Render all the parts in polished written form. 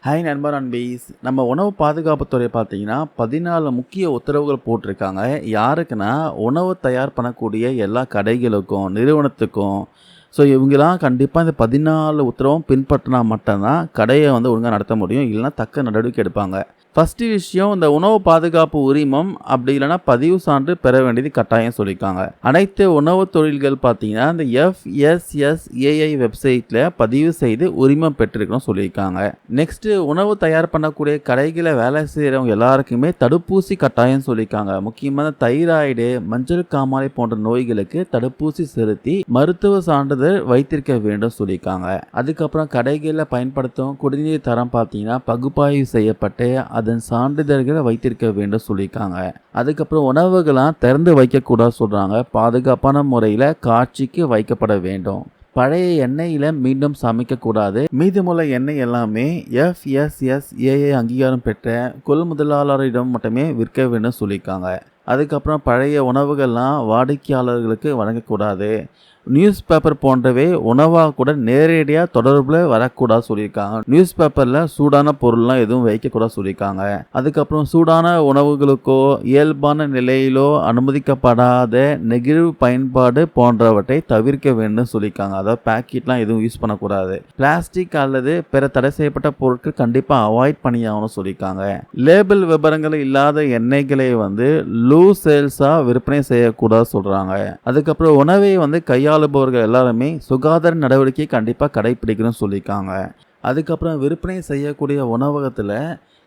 Hi நண்பா நண்பீஸ். நம்ம உணவு பாதுகாப்புத்துறை பார்த்தீங்கன்னா 14 முக்கிய உத்தரவுகள் போட்டிருக்காங்க. யாருக்குன்னா, உணவு தயார் பண்ணக்கூடிய எல்லா கடைகளுக்கும், நிறுவனத்துக்கும். ஸோ இவங்கலாம் கண்டிப்பா இந்த 14 உத்தரவும் பின்பற்றினா மட்டும் தான் கடைய ஒழுங்கா நடத்த முடியும். இல்லைன்னா தக்க நடவடிக்கை எடுப்பாங்க. ஃபர்ஸ்ட் விஷயம், இந்த உணவு பாதுகாப்பு உரிமம் அப்படி இல்லைன்னா பதிவு சான்று பெற வேண்டியது கட்டாயம் சொல்லியிருக்காங்க. அனைத்து உணவு தொழில்கள் பார்த்தீங்கன்னா இந்த FSSAI வெப்சைட்டில் பதிவு செய்து உரிமம் பெற்றிருக்கணும் சொல்லியிருக்காங்க. நெக்ஸ்ட், உணவு தயார் பண்ணக்கூடிய கடைகளை வேலை செய்கிறவங்க எல்லாருக்குமே தடுப்பூசி கட்டாயம் சொல்லியிருக்காங்க. முக்கியமான தைராய்டு, மஞ்சள் காமாலை போன்ற நோய்களுக்கு தடுப்பூசி செலுத்தி மருத்துவ சான்றிதழ் வைத்திருக்க வேண்டும் சொல்லியிருக்காங்க. அதுக்கப்புறம் கடைகளில் பயன்படுத்தும் குடிநீர் தரம் பார்த்தீங்கன்னா பகுப்பாய்வு செய்யப்பட்டு அதன் சான்றிதழ்களை வைத்திருக்க வேண்டும் சொல்லியிருக்காங்க. அதுக்கப்புறம் உணவுகளாம் திறந்து வைக்கக்கூடாது சொல்கிறாங்க. பாதுகாப்பான முறையில் காட்சிக்கு வைக்கப்பட வேண்டும். பழைய எண்ணெயில் மீண்டும் சமைக்கக்கூடாது. மீதமுள்ள எண்ணெய் எல்லாமே FSSAI அங்கீகாரம் பெற்ற கொள்முதலாளரிடம் மட்டுமே விற்க வேண்டும் சொல்லியிருக்காங்க. அதுக்கப்புறம் பழைய உணவுகள்லாம் வாடிக்கையாளர்களுக்கு வழங்கக்கூடாது. நியூஸ் பேப்பர் போன்றவை உணவாக கூட நேரடியாக தொடர்பில் வரக்கூடாது சொல்லியிருக்காங்க. நியூஸ் பேப்பரில் சூடான பொருள்லாம் எதுவும் வைக்கக்கூடாது சொல்லியிருக்காங்க. அதுக்கப்புறம் சூடான உணவுகளுக்கோ இயல்பான நிலையிலோ அனுமதிக்கப்படாத நெகிழ்வு பயன்பாடு போன்றவற்றை தவிர்க்க வேண்டும் சொல்லியிருக்காங்க. அதாவது பேக்கெட்லாம் எதுவும் யூஸ் பண்ணக்கூடாது. பிளாஸ்டிக் அல்லது பிற தடை செய்யப்பட்ட பொருட்கள் கண்டிப்பாக அவாய்ட் பண்ணியாகணும் சொல்லியிருக்காங்க. லேபிள் விவரங்கள் இல்லாத எண்ணெய்களை லூஸ் சேல்ஸாக விற்பனை செய்யக்கூடாது சொல்கிறாங்க. அதுக்கப்புறம் உணவை கையாளுபவர்கள் எல்லாருமே சுகாதார நடவடிக்கையை கண்டிப்பாக கடைபிடிக்கணும்னு சொல்லியிருக்காங்க. அதுக்கப்புறம் விற்பனை செய்யக்கூடிய உணவகத்தில்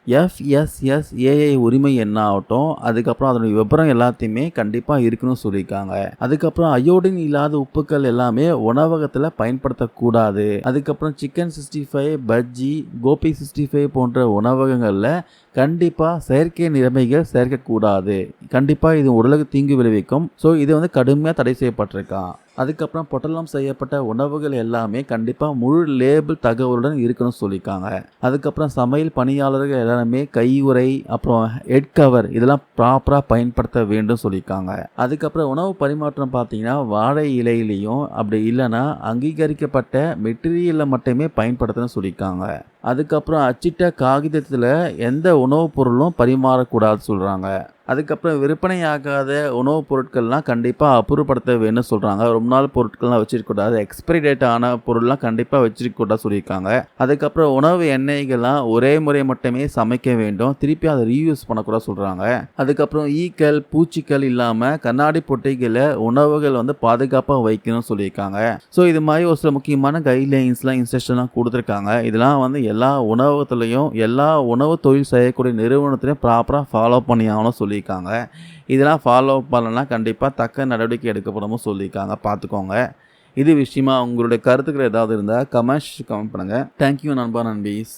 FSSAI உரிமை என்ன ஆகட்டும், அதுக்கப்புறம் அதனுடைய விபரம் எல்லாத்தையுமே கண்டிப்பாக இருக்கணும்னு சொல்லியிருக்காங்க. அதுக்கப்புறம் அயோடின் இல்லாத உப்புக்கள் எல்லாமே உணவகத்தில் பயன்படுத்தக்கூடாது. அதுக்கப்புறம் சிக்கன் 65, பஜ்ஜி, கோபி 65 போன்ற உணவகங்களில் கண்டிப்பாக செயற்கை நிறமைகள் சேர்க்கக்கூடாது. கண்டிப்பாக இது உடலுக்கு தீங்கு விளைவிக்கும். ஸோ இது கடுமையாக தடை செய்யப்பட்டிருக்கான். அதுக்கப்புறம் பொட்டலம் செய்யப்பட்ட உணவுகள் எல்லாமே கண்டிப்பாக முழு லேபிள் தகவலுடன் இருக்கணும்னு சொல்லியிருக்காங்க. அதுக்கப்புறம் சமையல் பணியாளர்கள் எல்லாருமே கையுறை, அப்புறம் ஹெட் கவர் இதெல்லாம் ப்ராப்பராக பயன்படுத்த வேண்டும் சொல்லியிருக்காங்க. அதுக்கப்புறம் உணவு பரிமாற்றம் பார்த்தீங்கன்னா வாழை இலையிலையும் அப்படி இல்லைன்னா அங்கீகரிக்கப்பட்ட மெட்டீரியலில் மட்டுமே பயன்படுத்தணும்னு சொல்லியிருக்காங்க. அதுக்கப்புறம் அச்சிட்ட காகிதத்தில் எந்த உணவுப் பொருளும் பரிமாறக்கூடாது சொல்கிறாங்க. அதுக்கப்புறம் விற்பனையாகாத உணவுப் பொருட்கள்லாம் கண்டிப்பாக அப்புறப்படுத்த வேணும்னு சொல்கிறாங்க. ரொம்ப நாள் பொருட்கள்லாம் வச்சிருக்கக்கூடாது. எக்ஸ்பைரி டேட் ஆன பொருள்லாம் கண்டிப்பாக வச்சிருக்கக்கூடாது சொல்லியிருக்காங்க. அதுக்கப்புறம் உணவு எண்ணெய்கள்லாம் ஒரே முறை மட்டுமே சமைக்க வேண்டும். திருப்பி அதை ரீயூஸ் பண்ணக்கூடாது சொல்கிறாங்க. அதுக்கப்புறம் ஈக்கள், பூச்சிகள் இல்லாமல் கண்ணாடி பொட்டைகளை உணவுகள் பாதுகாப்பாக வைக்கணும்னு சொல்லியிருக்காங்க. ஸோ இது மாதிரி ஒரு சில முக்கியமான கைட்லைன்ஸ்லாம் இன்ஸ்ட்ரக்ஷன்லாம் கொடுத்துருக்காங்க. இதெல்லாம் எல்லா உணவகத்துலையும் எல்லா உணவு தொழில் செய்யக்கூடிய நிறுவனத்திலையும் ப்ராப்பராக ஃபாலோ பண்ணி ஆகணும் சொல்லியிருக்காங்க. இதெல்லாம் ஃபாலோ பண்ணலன்னா கண்டிப்பாக தக்க நடவடிக்கை எடுக்கப்படும் சொல்லியிருக்காங்க. பார்த்துக்கோங்க. இது விஷயமா உங்களுடைய கருத்துக்கள் ஏதாவது இருந்தால் கமெண்ட் பண்ணுங்கள். தேங்க்யூ நண்பா நண்பீஸ்.